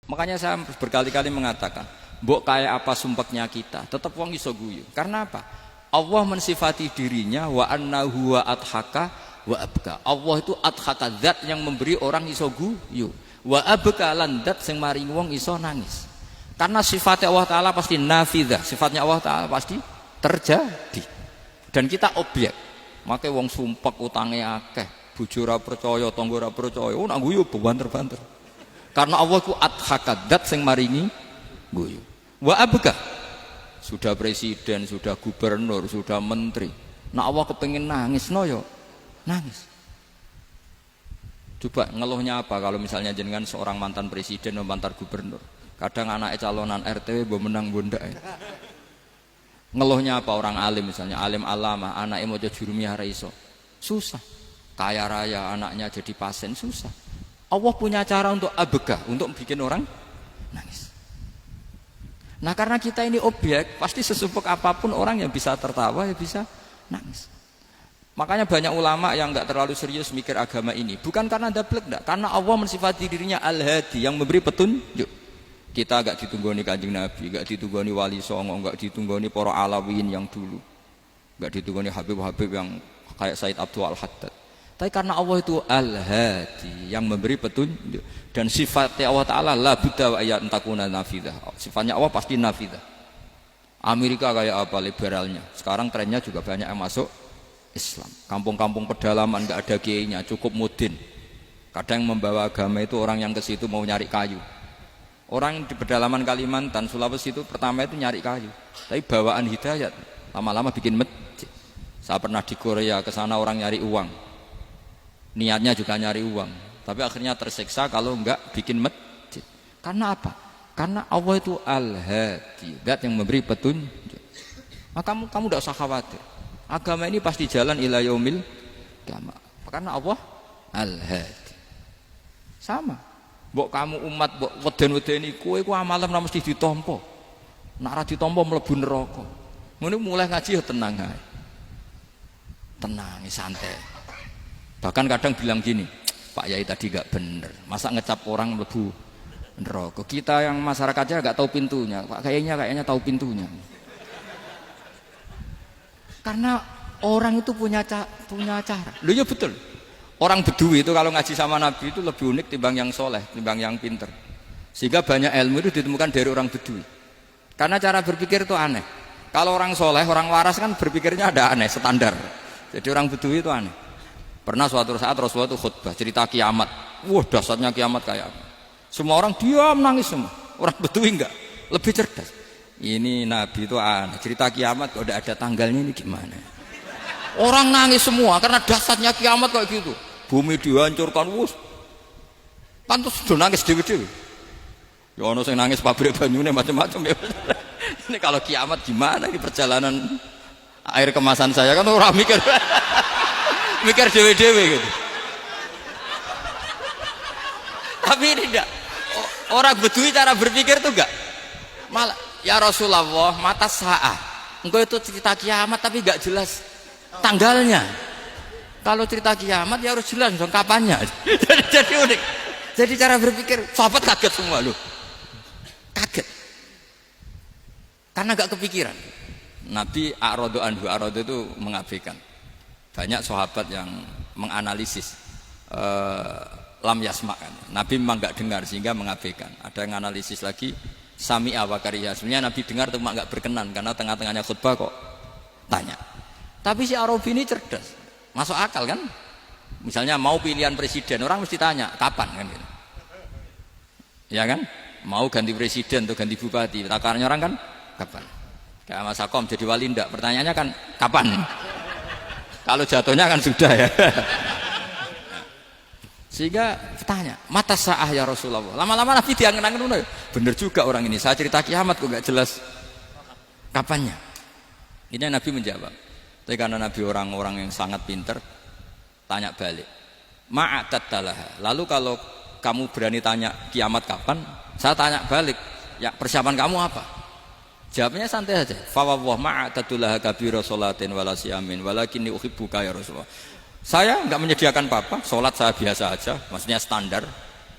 Makanya saya berkali-kali mengatakan, mbok kayak apa sumpeknya kita, tetap wong iso guyu. Karena apa? Allah mensifati dirinya wa annahu wa adhaka wa abka. Allah itu adhaka, zat yang memberi orang iso guyu. Wa abka lan zat sing maringi wong iso nangis. Karena sifatnya Allah Ta'ala pasti nafidah, sifatnya Allah Ta'ala pasti terjadi. Dan kita objek. Makanya wong sumpek utangnya akeh, bojo ora percaya, tangga ora percaya, nak guyu banter-banter. Karena Allah itu adhakadat sing maringi guyu. Wa abka, sudah presiden, sudah gubernur, sudah menteri. Nah Allah kepengen nangis, no yo nangis. Coba ngeluhnya apa kalau misalnya jenengan seorang mantan presiden atau mantan gubernur. Kadang anaknya calonan RT mbok menang bondak. Ngeluhnya apa orang alim misalnya, alim alama, anaknya mau jadi jurumiyah iso. Susah. Kaya raya anaknya jadi pasien, susah. Allah punya cara untuk abega, untuk bikin orang nangis. Nah karena kita ini objek, pasti sesumpuk apapun orang yang bisa tertawa, ya bisa nangis. Makanya banyak ulama yang enggak terlalu serius mikir agama ini. Bukan karena dablek, enggak. Karena Allah mensifati dirinya Al-Hadi, yang memberi petunjuk. Kita enggak ditunggoni Kanjeng Nabi, enggak ditunggoni Wali Songo, enggak ditunggoni para Alawiyyin yang dulu. Enggak ditunggoni Habib-Habib yang kayak Said Abdul Al-Haddad. Tapi karena Allah itu Al-Hadi, yang memberi petunjuk, dan sifatnya Allah Ta'ala la budda wa ayat takuna nafidah. Sifatnya Allah pasti nafidah. Amerika kayak apa liberalnya, sekarang trennya juga banyak yang masuk Islam. Kampung-kampung pedalaman nggak ada kiainya, cukup mudin. Kadang membawa agama itu orang yang ke situ mau nyari kayu. Orang di pedalaman Kalimantan, Sulawesi itu pertama itu nyari kayu, tapi bawaan hidayat, lama-lama bikin masjid. Saya pernah di Korea, ke sana orang nyari uang. Niatnya juga nyari uang, tapi akhirnya tersiksa kalau enggak bikin masjid. Karena apa? Karena Allah itu Al-Hadi, zat yang memberi petunjuk. Maka kamu tidak usah khawatir. Agama ini pasti jalan ila yaumil qiyamah. Karena Allah Al-Hadi. Sama. Mbok kamu umat mbok weden-wedeni kowe ku amalan ora mesti ditampa. Nek ora ditampa mlebu neraka. Ngono mulai ngaji ya tenang ae. Tenang, santai. Bahkan kadang bilang gini, Pak Yai tadi gak bener, masa ngecap orang mlebu neraka. Kita yang masyarakatnya gak tahu pintunya, Pak kayaknya tahu pintunya. Karena orang itu punya cara. Loh ya betul. Orang Bedui itu kalau ngaji sama Nabi itu lebih unik timbang yang soleh, timbang yang pinter. Sehingga banyak ilmu itu ditemukan dari orang Bedui. Karena cara berpikir itu aneh. Kalau orang soleh, orang waras kan berpikirnya ada aneh, standar. Jadi orang Bedui itu aneh. Pernah suatu saat Rasulullah itu khutbah cerita kiamat. Wah dahsyatnya kiamat kayak apa? Semua orang diam nangis semua. Orang Bedui enggak, lebih cerdas. Ini Nabi itu aneh. Cerita kiamat kalau ada tanggalnya ini gimana? Orang nangis semua karena dahsyatnya kiamat kayak gitu. Bumi dihancurkan, wus. Pantas sudah nangis dewi-dewi. Ya ono sing nangis pabrik banyune macam-macam ya. Ini kalau kiamat gimana ini perjalanan air kemasan saya kan orang mikir. Mikir dewe-dewe gitu. Tapi ini enggak. Orang Bedui cara berpikir tuh enggak. Malah ya Rasulullah mata sa'ah. Engkau itu cerita kiamat tapi enggak jelas tanggalnya. Kalau cerita kiamat ya harus jelas dong kapannya. Jadi unik. Jadi cara berpikir sahabat kaget semua loh. Kaget. Karena enggak kepikiran. Nabi a'radu anhu, a'radu itu mengabaikan. Banyak sahabat yang menganalisis lam yasma kan. Nabi memang enggak dengar sehingga mengabaikan. Ada yang analisis lagi sami'a wa kariha. Sebenarnya Nabi dengar cuma enggak berkenan karena tengah-tengahnya khutbah kok tanya. Tapi si Arabi ini cerdas. Masuk akal kan? Misalnya mau pilihan presiden, orang mesti tanya kapan kan gitu. Ya kan? Mau ganti presiden atau ganti bupati, takarannya orang kan kapan? Kayak Mas Akom jadi wali ndak? Pertanyaannya kan kapan? Kalau jatuhnya kan sudah ya. Sehingga tanya, mata sa'ah ya Rasulullah. Lama-lama Nabi diangen-angen, bener juga orang ini. Saya cerita kiamat kok gak jelas kapannya. Ini Nabi menjawab. Tapi karena Nabi orang-orang yang sangat pinter, tanya balik. Ma'atatalah. Lalu kalau kamu berani tanya kiamat kapan, saya tanya balik. Ya persiapan kamu apa? Jawabnya santai aja. Fa wallah ma'atatullaha kabira sholatin wala siyamin walakinni uhibbuka ya Rasulullah. Saya enggak menyediakan apa-apa, salat saya biasa aja, maksudnya standar.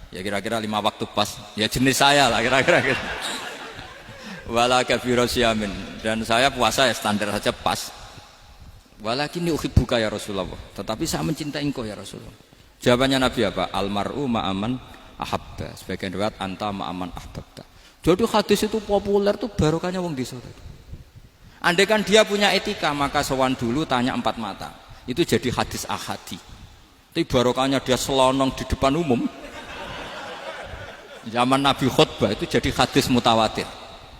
Ya kira-kira 5 waktu pas. Ya jenis saya lah kira-kira. Wala kabiru siyamin, dan saya puasa ya standar saja pas. Walakinni uhibbuka ya Rasulullah. Tetapi saya mencintai engkau ya Rasulullah. Jawabannya Nabi apa? Almar'u ma'aman ahabba. Sebagian riwayat anta ma'aman ahbabta. Jadi hadis itu populer tuh barokahnya wong desa. Andai kan dia punya etika, maka sowan dulu tanya 4 mata. Itu jadi hadis ahadi. Tapi barokahnya dia selonong di depan umum. Zaman Nabi khutbah itu jadi hadis mutawatir.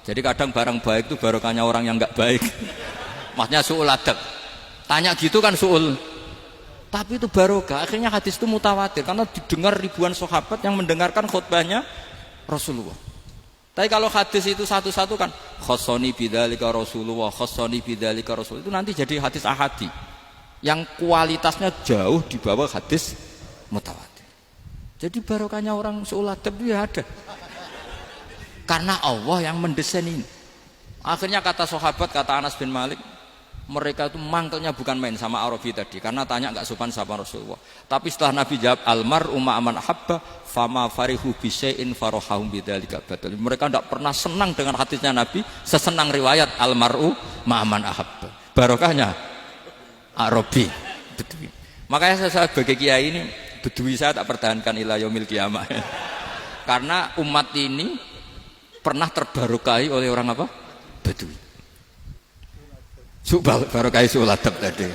Jadi kadang barang baik itu barokahnya orang yang enggak baik. Maksudnya su'ul adab. Tanya gitu kan su'ul. Tapi itu barokah. Akhirnya hadis itu mutawatir karena didengar ribuan sahabat yang mendengarkan khutbahnya Rasulullah. Tapi kalau hadis itu satu-satu kan khassani bidzalika Rasulullah, khassani bidzalika Rasul, itu nanti jadi hadis ahadi yang kualitasnya jauh di bawah hadis mutawatir. Jadi barokahnya orang su'ul adab itu ya ada. Karena Allah yang mendesain ini. Akhirnya kata sahabat, kata Anas bin Malik, mereka itu mangkelnya bukan main sama Arabi tadi, karena tanya nggak sopan sama Rasulullah. Tapi setelah Nabi jawab almar'u ma'aman ahabba fama farihu bisyai'in farahahum bidzalika batal. Mereka tidak pernah senang dengan hadisnya Nabi sesenang riwayat almar'u ma'aman ahabba. Barokahnya Arabi. Bedui. Makanya saya sebagai kiai ini bedui saya tak pertahankan ila yaumil qiyamah. Karena umat ini pernah terbarokai oleh orang apa? Bedui. Barokai su'ul adab tadi.